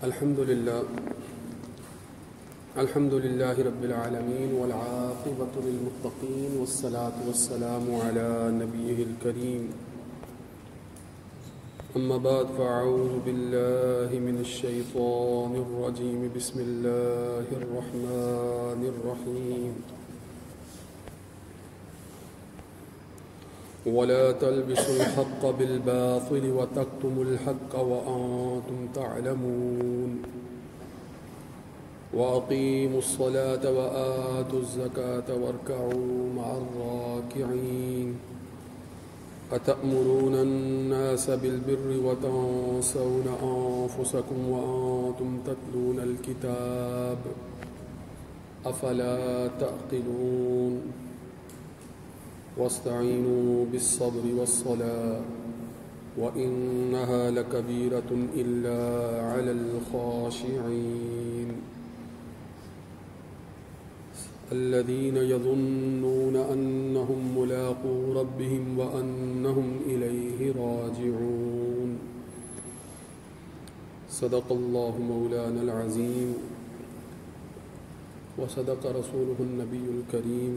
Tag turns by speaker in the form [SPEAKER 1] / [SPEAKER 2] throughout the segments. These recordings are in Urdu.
[SPEAKER 1] الحمد لله رب العالمين والعاقبة للمتقين والصلاة والسلام على نبيه الكريم أما بعد فأعوذ بالله من الشيطان الرجيم بسم الله الرحمن الرحيم ولا تلبسوا الحق بالباطل وتكتموا الحق وأنتم تعلمون وأقيموا الصلاة وآتوا الزكاة واركعوا مع الراكعين أتأمرون الناس بالبر وتنسون أنفسكم وأنتم تتلون الكتاب أفلا تعقلون واستعينوا بالصبر والصلاة وإنها لكبيرة إلا على الخاشعين الذين يظنون أنهم ملاقو ربهم وأنهم إليه راجعون صدق الله مولانا العظيم وصدق رسوله النبي الكريم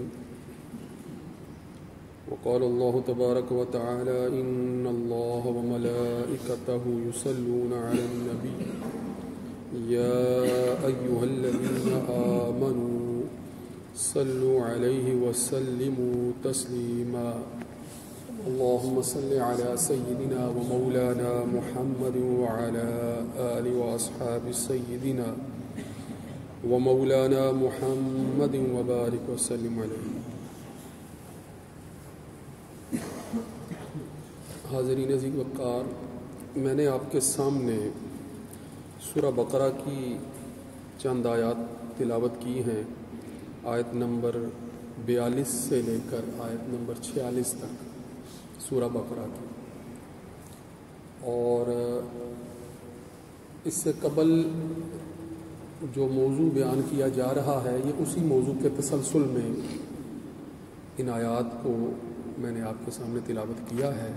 [SPEAKER 1] وقال الله تبارك وتعالى إن الله وملائكته يصلون على النبي يا أيها الذين آمنوا صلوا عليه وسلموا تسليما اللهم صل على سيدنا ومولانا محمد وعلى آله وأصحاب سيدنا ومولانا محمد وبارك وسلم عليه. حاضرین عزیز وقار، میں نے آپ کے سامنے سورہ بقرہ کی چند آیات تلاوت کی ہیں، آیت نمبر 42 سے لے کر آیت نمبر 46 تک سورہ بقرہ کی، اور اس سے قبل جو موضوع بیان کیا جا رہا ہے یہ اسی موضوع کے تسلسل میں ان آیات کو میں نے آپ کے سامنے تلاوت کیا ہے۔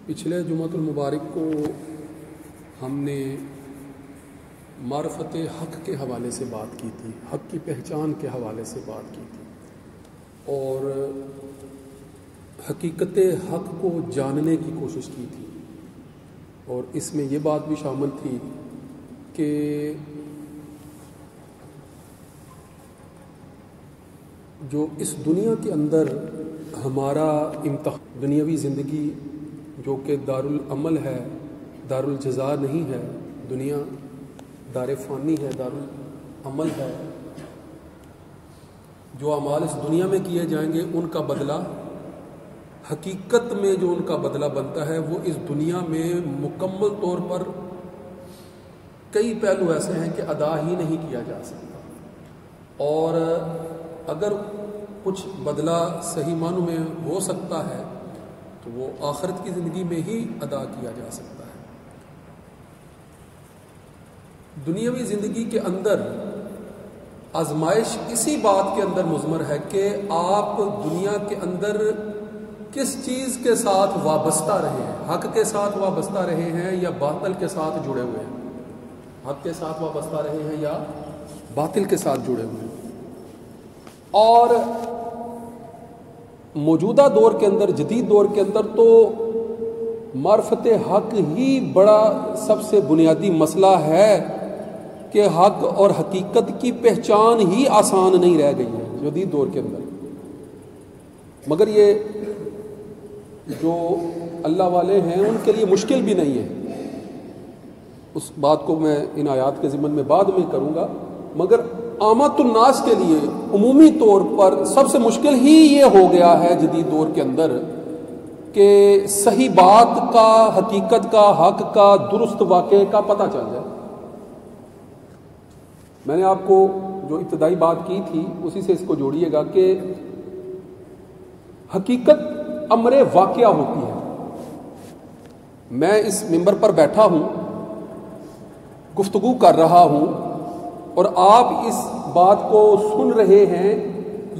[SPEAKER 1] پچھلے جمعۃ المبارک کو ہم نے معرفت حق کے حوالے سے بات کی تھی، حق کی پہچان کے حوالے سے بات کی تھی، اور حقیقت حق کو جاننے کی کوشش کی تھی، اور اس میں یہ بات بھی شامل تھی کہ جو اس دنیا کے اندر ہمارا دنیاوی زندگی جو کہ دارالعمل ہے، دارالجزا نہیں ہے، دنیا دار فانی ہے، دارالعمل ہے، جو اعمال اس دنیا میں کیے جائیں گے ان کا بدلہ حقیقت میں جو ان کا بدلہ بنتا ہے وہ اس دنیا میں مکمل طور پر کئی پہلو ایسے ہیں کہ ادا ہی نہیں کیا جا سکتا، اور اگر کچھ بدلہ صحیح معنوں میں ہو سکتا ہے تو وہ آخرت کی زندگی میں ہی ادا کیا جا سکتا ہے۔ دنیاوی زندگی کے اندر آزمائش اسی بات کے اندر مضمر ہے کہ آپ دنیا کے اندر کس چیز کے ساتھ وابستہ رہے ہیں، حق کے ساتھ وابستہ رہے ہیں یا باطل کے ساتھ جڑے ہوئے ہیں، حق کے ساتھ وابستہ رہے ہیں یا باطل کے ساتھ جڑے ہوئے ہیں۔ اور موجودہ دور کے اندر، جدید دور کے اندر تو معرفت حق ہی بڑا سب سے بنیادی مسئلہ ہے کہ حق اور حقیقت کی پہچان ہی آسان نہیں رہ گئی ہے جدید دور کے اندر، مگر یہ جو اللہ والے ہیں ان کے لیے مشکل بھی نہیں ہے، اس بات کو میں ان آیات کے ضمن میں بعد میں کروں گا، مگر عامت الناس کے لیے عمومی طور پر سب سے مشکل ہی یہ ہو گیا ہے جدید دور کے اندر کہ صحیح بات کا، حقیقت کا، حق کا، درست واقعے کا پتہ چل جائے۔ میں نے آپ کو جو ابتدائی بات کی تھی اسی سے اس کو جوڑیے گا کہ حقیقت امر واقعہ ہوتی ہے۔ میں اس ممبر پر بیٹھا ہوں، گفتگو کر رہا ہوں، اور آپ اس بات کو سن رہے ہیں،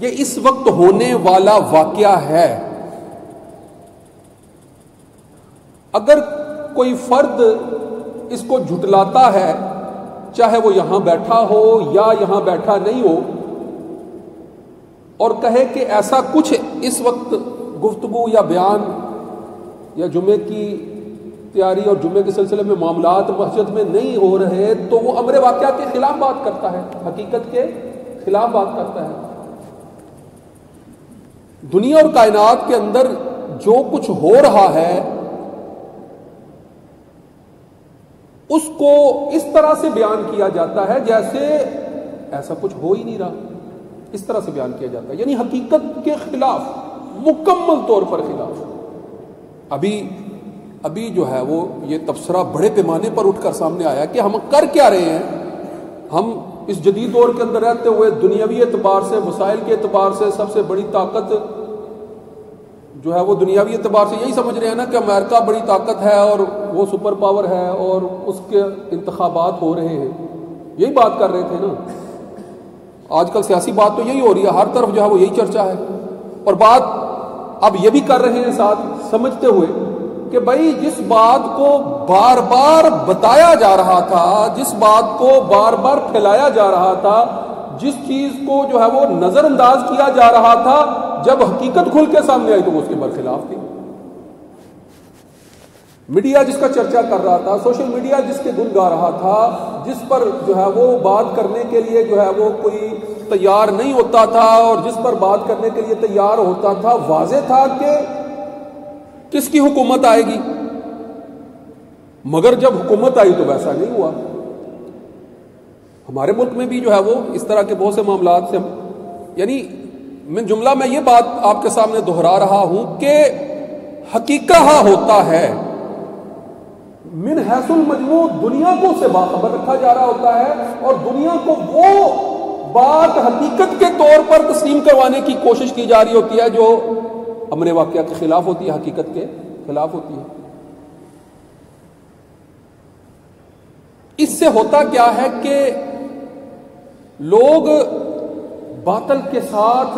[SPEAKER 1] یہ اس وقت ہونے والا واقعہ ہے۔ اگر کوئی فرد اس کو جھٹلاتا ہے، چاہے وہ یہاں بیٹھا ہو یا یہاں بیٹھا نہیں ہو، اور کہے کہ ایسا کچھ اس وقت گفتگو یا بیان یا جمعے کی تیاری اور جمعے کے سلسلے میں معاملات مسجد میں نہیں ہو رہے، تو وہ امر واقعہ کے خلاف بات کرتا ہے، حقیقت کے خلاف بات کرتا ہے۔ دنیا اور کائنات کے اندر جو کچھ ہو رہا ہے اس کو اس طرح سے بیان کیا جاتا ہے جیسے ایسا کچھ ہو ہی نہیں رہا، اس طرح سے بیان کیا جاتا ہے، یعنی حقیقت کے خلاف، مکمل طور پر خلاف۔ ابھی جو ہے وہ یہ تبصرہ بڑے پیمانے پر اٹھ کر سامنے آیا کہ ہم کر کیا رہے ہیں۔ ہم اس جدید دور کے اندر رہتے ہوئے دنیاوی اعتبار سے، وسائل کے اعتبار سے سب سے بڑی طاقت جو ہے وہ دنیاوی اعتبار سے یہی سمجھ رہے ہیں نا کہ امریکہ بڑی طاقت ہے اور وہ سپر پاور ہے اور اس کے انتخابات ہو رہے ہیں، یہی بات کر رہے تھے نا۔ آج کل سیاسی بات تو یہی ہو رہی ہے، ہر طرف جو ہے وہ یہی چرچا ہے، اور بات اب یہ بھی کر رہے ہیں ساتھ سمجھتے ہوئے کہ بھائی جس بات کو بار بار بتایا جا رہا تھا، جس بات کو بار بار پھیلایا جا رہا تھا، جس چیز کو جو ہے وہ نظر انداز کیا جا رہا تھا، جب حقیقت کھل کے سامنے آئی تو وہ اس کے برخلاف تھی۔ میڈیا جس کا چرچا کر رہا تھا، سوشل میڈیا جس کے گن گا رہا تھا، جس پر جو ہے وہ بات کرنے کے لیے جو ہے وہ کوئی تیار نہیں ہوتا تھا اور جس پر بات کرنے کے لیے تیار ہوتا تھا، واضح تھا کہ کس کی حکومت آئے گی، مگر جب حکومت آئی تو ویسا نہیں ہوا۔ ہمارے ملک میں بھی جو ہے وہ اس طرح کے بہت سے معاملات سے یعنی جملہ میں یہ بات آپ کے سامنے دہرا رہا ہوں کہ حقیقت ہوتا ہے، من حیث المجموع دنیا کو سے باخبر رکھا جا رہا ہوتا ہے اور دنیا کو وہ بات حقیقت کے طور پر تسلیم کروانے کی کوشش کی جا رہی ہوتی ہے جو امر واقعہ کے خلاف ہوتی ہے، حقیقت کے خلاف ہوتی ہے۔ اس سے ہوتا کیا ہے کہ لوگ باطل کے ساتھ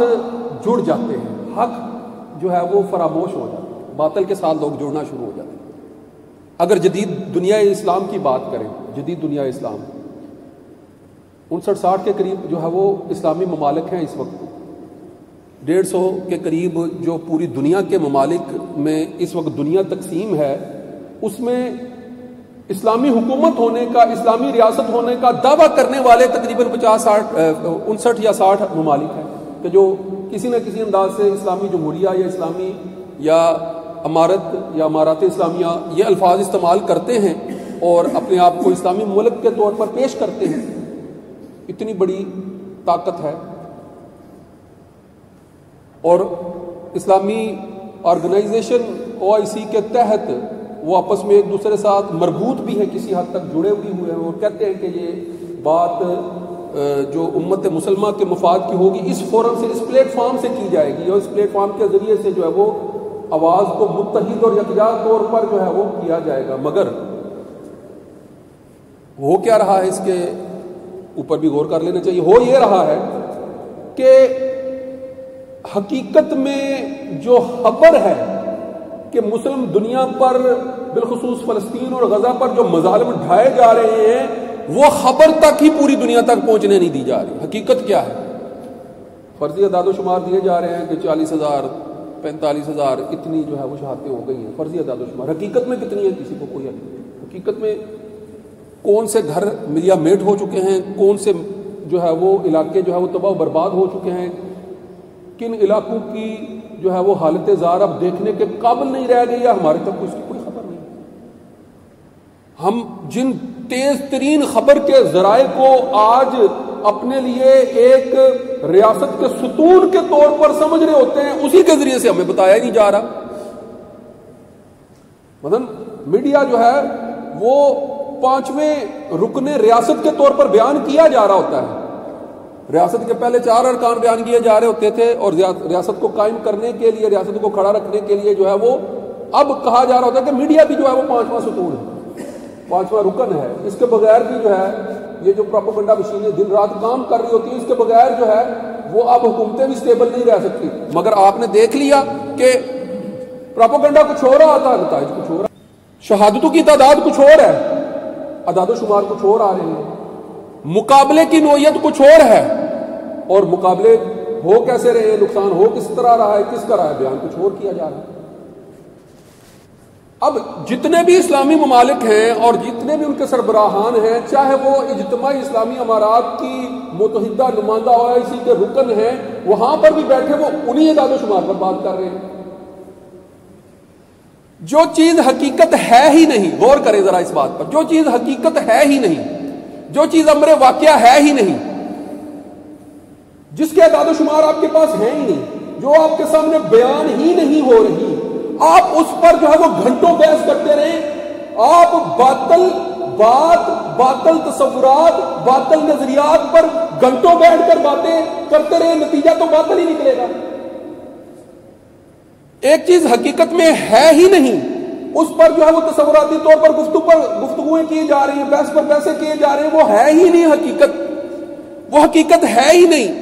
[SPEAKER 1] جڑ جاتے ہیں، حق جو ہے وہ فراموش ہو جاتا ہے، باطل کے ساتھ لوگ جڑنا شروع ہو جاتے ہیں۔ اگر جدید دنیا اسلام کی بات کریں، جدید دنیا اسلام 59-60 کے قریب جو ہے وہ اسلامی ممالک ہیں، اس وقت 150 کے قریب جو پوری دنیا کے ممالک میں اس وقت دنیا تقسیم ہے، اس میں اسلامی حکومت ہونے کا، اسلامی ریاست ہونے کا دعویٰ کرنے والے تقریباً 59 یا 60 ممالک ہیں کہ جو کسی نہ کسی انداز سے اسلامی جمہوریہ یا اسلامی یا امارت یا امارات اسلامیہ یہ الفاظ استعمال کرتے ہیں اور اپنے آپ کو اسلامی ملک کے طور پر پیش کرتے ہیں۔ اتنی بڑی طاقت ہے، اور اسلامی آرگنائزیشن OIC کے تحت وہ آپس میں ایک دوسرے ساتھ مربوط بھی ہیں، کسی حد تک جڑے ہوئے ہیں، اور کہتے ہیں کہ یہ بات جو امت مسلمہ کے مفاد کی ہوگی اس فورم سے، اس پلیٹ فارم سے کی جائے گی، اور اس پلیٹ فارم کے ذریعے سے جو ہے وہ آواز کو متحد اور یکجا طور پر جو ہے وہ کیا جائے گا۔ مگر ہو کیا رہا ہے، اس کے اوپر بھی غور کر لینا چاہیے۔ ہو یہ رہا ہے کہ حقیقت میں جو خبر ہے کہ مسلم دنیا پر بالخصوص فلسطین اور غزہ پر جو مظالم ڈھائے جا رہے ہیں، وہ خبر تک ہی پوری دنیا تک پہنچنے نہیں دی جا رہی۔ حقیقت کیا ہے؟ فرضی اعداد و شمار دیے جا رہے ہیں کہ 40,000 45,000 اتنی جو ہے وہ شہادتیں ہو گئی ہیں، فرضی اعداد و شمار۔ حقیقت میں کتنی ہے کسی کو کوئی حقیقت میں کون سے گھر ملیا میٹ ہو چکے ہیں، کون سے جو ہے وہ علاقے جو ہے وہ تباہ و برباد ہو چکے ہیں، کن علاقوں کی جو ہے وہ حالت زار اب دیکھنے کے قابل نہیں رہ گئی، یا ہمارے تک اس کی کوئی خبر نہیں۔ ہم جن تیز ترین خبر کے ذرائع کو آج اپنے لیے ایک ریاست کے ستون کے طور پر سمجھ رہے ہوتے ہیں، اسی کے ذریعے سے ہمیں بتایا نہیں جا رہا۔ مثلا میڈیا جو ہے وہ 5ویں رکن ریاست کے طور پر بیان کیا جا رہا ہوتا ہے۔ ریاست کے پہلے 4 ارکان بیان کیے جا رہے ہوتے تھے، اور ریاست کو قائم کرنے کے لیے، ریاست کو کھڑا رکھنے کے لیے جو ہے وہ اب کہا جا رہا ہوتا ہے کہ میڈیا بھی جو ہے وہ 5واں ستون ہے، 5واں رکن ہے۔ اس کے بغیر بھی جو ہے یہ جو پروپیگنڈا مشینیں دن رات کام کر رہی ہوتی ہیں، اس کے بغیر جو ہے وہ اب حکومتیں بھی سٹیبل نہیں رہ سکتی۔ مگر آپ نے دیکھ لیا کہ پروپیگنڈا کچھ ہو رہا تھا، نتائج کچھ ہو رہا، شہادتوں کی تعداد کچھ اور ہے، اعداد و شمار کچھ اور آ رہے ہیں، مقابلے کی نوعیت کچھ اور ہے، اور مقابلے ہو کیسے رہے ہیں، نقصان ہو کس طرح رہا ہے، کس کا رہا ہے، بیان کچھ اور کیا جا رہا ہے۔ اب جتنے بھی اسلامی ممالک ہیں اور جتنے بھی ان کے سربراہان ہیں، چاہے وہ اجتماعی اسلامی امارات کی متحدہ نمائندہ OIC کے رکن ہیں، وہاں پر بھی بیٹھے وہ انہی اعداد و شمار پر بات کر رہے ہیں۔ جو چیز حقیقت ہے ہی نہیں، غور کریں ذرا اس بات پر، جو چیز حقیقت ہے ہی نہیں، جو چیز امر واقعہ ہے ہی نہیں، جس کے اعداد و شمار آپ کے پاس ہیں ہی نہیں، جو آپ کے سامنے بیان ہی نہیں ہو رہی، آپ اس پر جو ہے وہ گھنٹوں بحث کرتے رہیں، آپ باطل بات، باطل تصورات، باطل نظریات پر گھنٹوں بیٹھ کر باتیں کرتے رہیں، نتیجہ تو باطل ہی نکلے گا۔ ایک چیز حقیقت میں ہے ہی نہیں، اس پر جو ہے وہ تصوراتی طور پر گفتگویں کی جا رہی ہیں، بحث پر بحثیں کیے جا رہے ہیں، وہ ہے ہی نہیں حقیقت، وہ حقیقت ہے ہی نہیں۔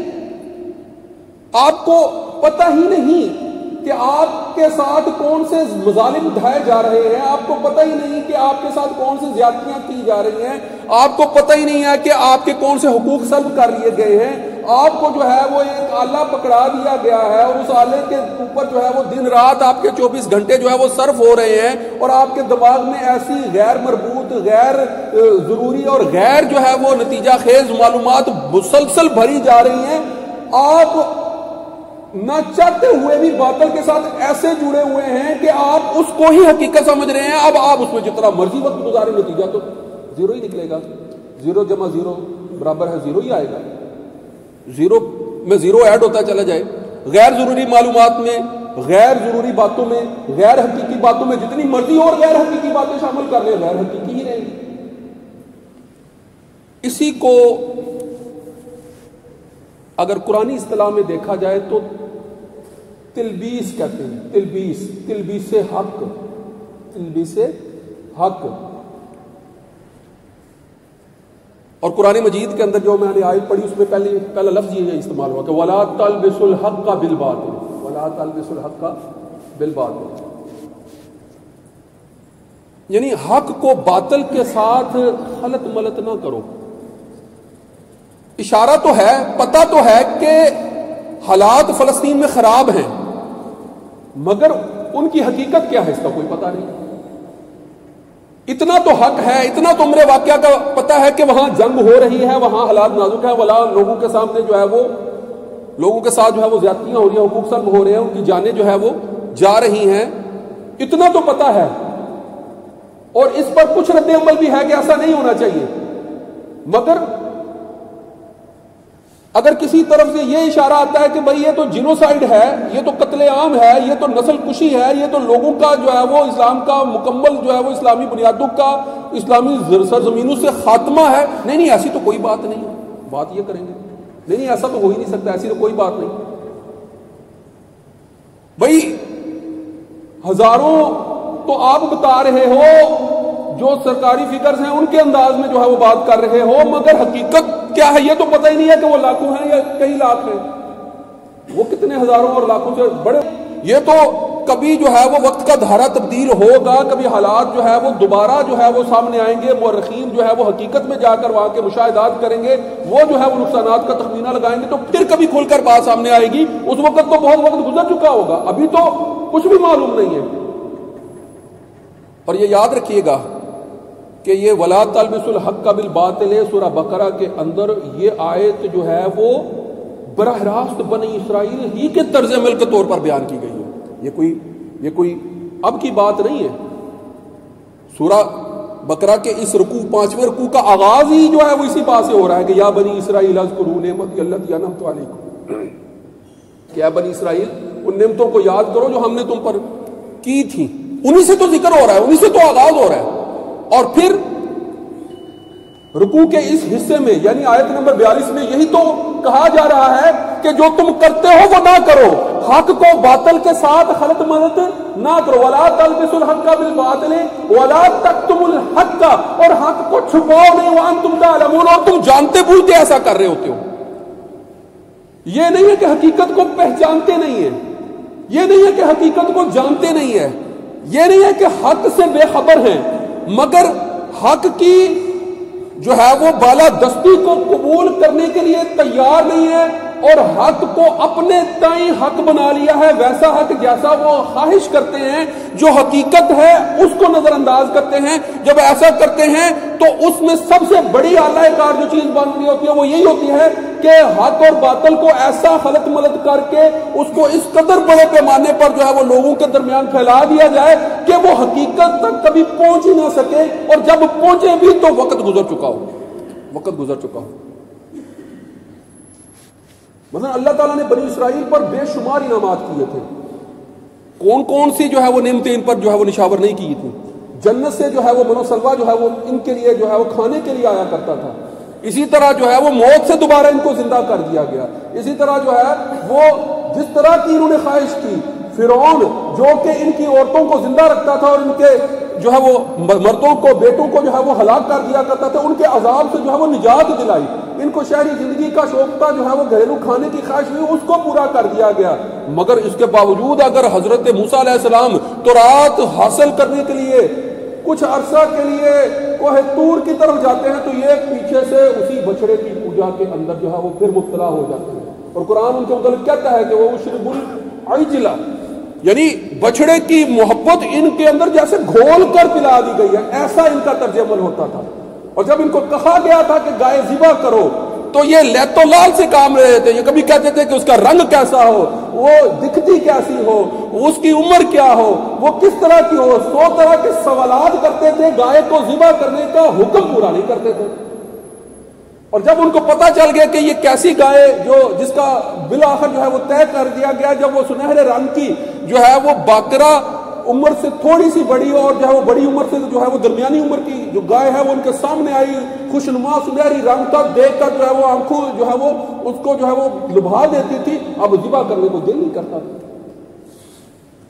[SPEAKER 1] آپ کو پتہ ہی نہیں کہ آپ کے ساتھ کون سے مظالم ڈھائے جا رہے ہیں، آپ کو پتہ ہی نہیں کہ آپ کے ساتھ کون سی زیادتیاں کی جا رہی ہیں، آپ کو پتہ ہی نہیں ہے کہ آپ کے کون سے حقوق سلب کر لیے گئے ہیں۔ آپ کو جو ہے وہ ایک آلہ پکڑا دیا گیا ہے، اور اس آلے کے اوپر جو ہے وہ دن رات آپ کے 24 گھنٹے جو ہے وہ صرف ہو رہے ہیں، اور آپ کے دماغ میں ایسی غیر مربوط، غیر ضروری اور غیر جو ہے وہ نتیجہ خیز معلومات مسلسل بھری جا رہی ہیں، آپ نہ چاہتے ہوئے بھی باطل کے ساتھ ایسے جڑے ہوئے ہیں کہ آپ اس کو ہی حقیقت سمجھ رہے ہیں۔ اب آپ اس میں جتنا مرضی وقت گزاریں، نتیجہ تو زیرو ہی نکلے گا۔ 0 جمع 0 برابر ہے 0 ہی آئے گا، 0 میں 0 ایڈ ہوتا چلا جائے۔ غیر ضروری معلومات میں، غیر ضروری باتوں میں، غیر حقیقی باتوں میں جتنی مرضی اور غیر حقیقی باتیں شامل کر لیں، غیر حقیقی ہی رہیں گی۔ اسی کو اگر قرآنی اصطلاح میں دیکھا جائے تو تلبیس کہتے ہیں، تلبیس حق، تلبیس حق۔ اور قرآن مجید کے اندر جو میں نے آیت پڑھی اس میں پہلا لفظ یہ استعمال ہوا کہ وَلَا تَلْبِسُوا الْحَقَّ بِالْبَاطِلِ، وَلَا تَلْبِسُوا الْحَقَّ بِالْبَاطِلِ، یعنی حق کو باطل کے ساتھ خلط ملط نہ کرو۔ اشارہ تو ہے، پتہ تو ہے کہ حالات فلسطین میں خراب ہیں، مگر ان کی حقیقت کیا ہے اس کا کوئی پتہ نہیں۔ اتنا تو حق ہے، اتنا تو امر واقعہ کا پتہ ہے کہ وہاں جنگ ہو رہی ہے، وہاں حالات نازک ہے، وہاں لوگوں کے سامنے جو ہے وہ، لوگوں کے ساتھ جو ہے وہ زیادتیاں ہو رہی ہیں، حقوق سلب ہو رہے ہیں، ان کی جانیں جو ہے وہ جا رہی ہیں، اتنا تو پتہ ہے، اور اس پر کچھ رد عمل بھی ہے کہ ایسا نہیں ہونا چاہیے۔ مگر اگر کسی طرف سے یہ اشارہ آتا ہے کہ بھئی یہ تو جینوسائیڈ ہے، یہ تو قتل عام ہے، یہ تو نسل کشی ہے، یہ تو لوگوں کا جو ہے وہ اسلام کا مکمل جو ہے وہ اسلامی بنیادوں کا، اسلامی سرزمینوں سے خاتمہ ہے، نہیں ایسی تو کوئی بات نہیں ہے، بات یہ کریں گے نہیں ایسا تو ہو ہی نہیں سکتا، ایسی تو کوئی بات نہیں۔ بھئی ہزاروں تو آپ بتا رہے ہو، جو سرکاری فگرز ہیں ان کے انداز میں جو ہے وہ بات کر رہے ہو، مگر حقیقت کیا ہے یہ تو پتہ ہی نہیں ہے کہ وہ لاکھوں ہیں یا کئی لاکھ ہیں، وہ کتنے ہزاروں اور لاکھوں سے بڑے۔ یہ تو کبھی جو ہے وہ وقت کا دھارا تبدیل ہوگا، کبھی حالات جو ہے وہ دوبارہ جو ہے وہ سامنے آئیں گے، مورخین جو ہے وہ حقیقت میں جا کر وہاں کے مشاہدات کریں گے، وہ جو ہے وہ نقصانات کا تخمینہ لگائیں گے، تو پھر کبھی کھل کر بات سامنے آئے گی۔ اس وقت تو بہت وقت گزر چکا ہوگا، ابھی تو کچھ بھی معلوم نہیں ہے۔ اور یہ یاد رکھیے گا کہ یہ وَلَا تَلْبِسُوا الْحَقَّ بِالْبَاطِلِ سورہ بقرہ کے اندر یہ آیت جو ہے وہ براہ راست بنی اسرائیل ہی کے طرز عمل کے طور پر بیان کی گئی ہے، یہ کوئی اب کی بات نہیں ہے۔ سورہ بقرہ کے اس رکوع، 5ویں رکوع کا آغاز ہی جو ہے وہ اسی بات سے ہو رہا ہے کہ یا بنی اسرائیل اذکروا نعمتی التی انعمت علیکم، کیا بنی اسرائیل ان نعمتوں کو یاد کرو جو ہم نے تم پر کی تھی، انہی سے تو ذکر ہو رہا ہے، انہی سے تو آغاز ہو رہا ہے۔ اور پھر رکوع کے اس حصے میں یعنی آیت نمبر 42 میں یہی تو کہا جا رہا ہے کہ جو تم کرتے ہو وہ نہ کرو، حق کو باطل کے ساتھ خلط ملط نہ کرو، وَلَا تَلْبِسُوا الْحَقَّ بِالْبَاطِلِ وَلَا تَكْتُمُوا الْحَقَّ، اور حق کو چھپاؤ نہیں، وَأَنْتُمْ تَعْلَمُونَ، اور تم جانتے بوجھتے ایسا کر رہے ہوتے ہو۔ یہ نہیں ہے کہ حقیقت کو پہچانتے نہیں ہیں، یہ نہیں ہے کہ حقیقت کو جانتے نہیں ہیں، یہ نہیں ہے کہ حق سے بے خبر ہیں، مگر حق کی جو ہے وہ بالادستی کو قبول کرنے کے لیے تیار نہیں ہے اور حق کو اپنے تئیں حق بنا لیا ہے، ویسا حق جیسا وہ خواہش کرتے ہیں، جو حقیقت ہے اس کو نظر انداز کرتے ہیں. جب ایسا کرتے ہیں تو اس میں سب سے بڑی اعلی کار جو چیز بن رہی ہوتی ہے وہ یہی ہوتی ہے کہ حق اور باطل کو ایسا خلط ملط کر کے اس کو اس قدر بڑے پیمانے پر جو ہے وہ لوگوں کے درمیان پھیلا دیا جائے کہ وہ حقیقت تک کبھی پہنچ ہی نہ سکے، اور جب پہنچے بھی تو وقت گزر چکا ہو. مثلا اللہ تعالیٰ نے بنی اسرائیل پر بے شمار انعامات کیے تھے. کون سی جو ہے وہ نعمتیں ان پر جو ہے وہ نشاور نہیں کی تھی. جنت سے جو ہے وہ من و سلوہ جو ہے وہ ان کے لیے جو ہے وہ کھانے کے لیے آیا کرتا تھا. اسی طرح جو ہے وہ موت سے دوبارہ ان کو زندہ کر دیا گیا. اسی طرح جو ہے وہ جس طرح کی انہوں نے خواہش کی، فرعون جو کہ ان کی عورتوں کو زندہ رکھتا تھا اور ان کے جو ہے وہ مردوں کو، بیٹوں کو جو ہے وہ ہلاک کر دیا کرتا تھا، ان کے عذاب سے جو ہے وہ نجات دلائی. ان کو شہری زندگی کا شوق تھا، جو ہے وہ گھریلو کھانے کی خواہش ہوئی، اس کو پورا کر دیا گیا. مگر اس کے باوجود اگر حضرت موسیٰ علیہ السلام تورات حاصل کرنے کے لیے کچھ عرصہ کے لیے کوہ طور کی طرف جاتے ہیں تو یہ پیچھے سے اسی بچڑے کی پوجا کے اندر جو ہے وہ پھر مبتلا ہو جاتے ہیں. اور قرآن ان کے متعلق کہتا ہے کہ وہ شرب العجلہ، یعنی بچڑے کی محبت ان کے اندر جیسے گھول کر پلا دی گئی ہے، ایسا ان کا طرز عمل ہوتا تھا. اور جب ان کو کہا گیا تھا کہ گائے ذبح کرو تو یہ لیت و لال سے کام رہے تھے. یہ کبھی کہتے تھے کہ اس کا رنگ کیسا ہو، وہ دکھتی کیسی ہو، اس کی عمر کیا ہو، وہ کس طرح کی ہو، 100 طرح کے سوالات کرتے تھے. گائے کو ذبح کرنے کا حکم پورا نہیں کرتے تھے. اور جب ان کو پتا چل گیا کہ یہ کیسی گائے جس کا بالآخر جو ہے وہ طے کر دیا گیا، جب وہ سنہرے رنگ کی جو ہے وہ باقرہ عمر سے تھوڑی سی بڑی اور جو ہے وہ بڑی عمر سے جو ہے وہ درمیانی عمر کی جو گائے ہے وہ ان کے سامنے آئی، خوشنما سنہری رنگ تک دیکھ کر جو ہے وہ آنکھوں جو ہے وہ اس کو جو ہے وہ لبھا دیتی تھی. اب ذبح کرنے کو دل نہیں کرتا تھا.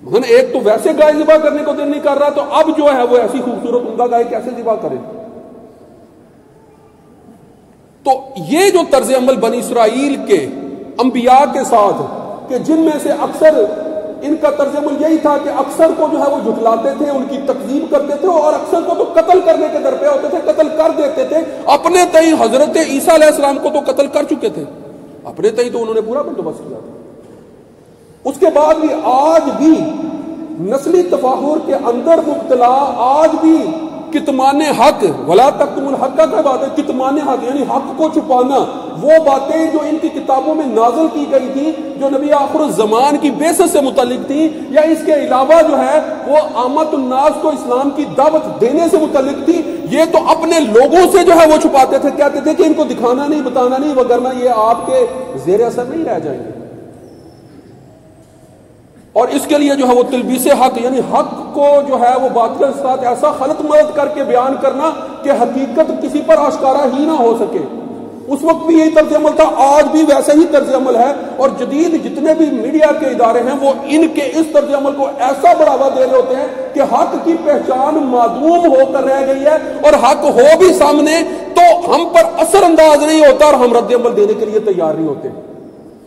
[SPEAKER 1] مگر ایک تو ویسے گائے ذبح کرنے کو دل نہیں کر رہا، تو اب جو ہے وہ ایسی خوبصورت عمدہ گائے کیسے ذبح کرے. تو یہ جو طرز عمل بنی اسرائیل کے انبیاء کے ساتھ، کہ جن میں سے اکثر ان کا طرز عمل یہی تھا کہ اکثر کو جو ہے وہ جھٹلاتے تھے، ان کی تکذیب کرتے تھے، اور اکثر کو تو قتل کرنے کے در پہ ہوتے تھے، قتل کر دیتے تھے. اپنے تئیں حضرت عیسیٰ علیہ السلام کو تو قتل کر چکے تھے، اپنے تئیں تو انہوں نے پورا بندوبست کیا تھا. اس کے بعد بھی آج بھی نسلی تفاخر کے اندر مبتلا، آج بھی کتمان حق، ولا تکتموا الحق کا بات ہے، کتمان حق یعنی حق کو چھپانا. وہ باتیں جو ان کی کتابوں میں نازل کی گئی تھی، جو نبی آخر الزمان کی بعثت سے متعلق تھی، یا اس کے علاوہ جو ہے وہ عامت الناس کو اسلام کی دعوت دینے سے متعلق تھی، یہ تو اپنے لوگوں سے جو ہے وہ چھپاتے تھے. کہتے تھے کہ ان کو دکھانا نہیں، بتانا نہیں، وگرنہ یہ آپ کے زیر اثر نہیں رہ جائیں گے. اور اس کے لیے جو ہے وہ تلبیس حق، یعنی حق کو جو ہے وہ باطل کے ساتھ ایسا خلط ملط کر کے بیان کرنا کہ حقیقت کسی پر آشکارا ہی نہ ہو سکے. اس وقت بھی یہی طرز عمل تھا، آج بھی ویسا ہی طرز عمل ہے. اور جدید جتنے بھی میڈیا کے ادارے ہیں وہ ان کے اس طرز عمل کو ایسا بڑھاوا دے رہے ہوتے ہیں کہ حق کی پہچان معدوم ہو کر رہ گئی ہے، اور حق ہو بھی سامنے تو ہم پر اثر انداز نہیں ہوتا اور ہم رد عمل دینے کے لیے تیار نہیں ہوتے.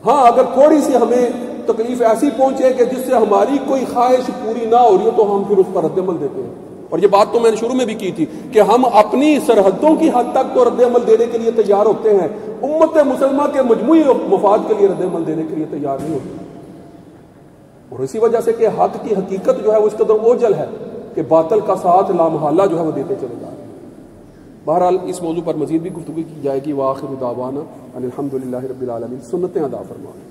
[SPEAKER 1] ہاں اگر تھوڑی سی ہمیں تکلیف ایسی پہنچے کہ جس سے ہماری کوئی خواہش پوری نہ ہو رہی ہو تو ہم پھر اس پر رد عمل دیتے ہیں. اور یہ بات تو میں نے شروع میں بھی کی تھی کہ ہم اپنی سرحدوں کی حد تک تو رد عمل دینے کے لیے تیار ہوتے ہیں، امت مسلمہ کے مجموعی مفاد کے لیے رد عمل دینے کے لیے تیار نہیں ہوتے. اور اسی وجہ سے کہ حق کی حقیقت جو ہے وہ اس قدر اوجل ہے کہ باطل کا ساتھ لامحالہ جو ہے وہ دیتے چلے جا رہے ہیں. بہرحال اس موضوع پر مزید بھی گفتگو کی جائے گی. وآخر دعوانا ان الحمد للہ رب العالمین. سنتیں ادا فرمائیں.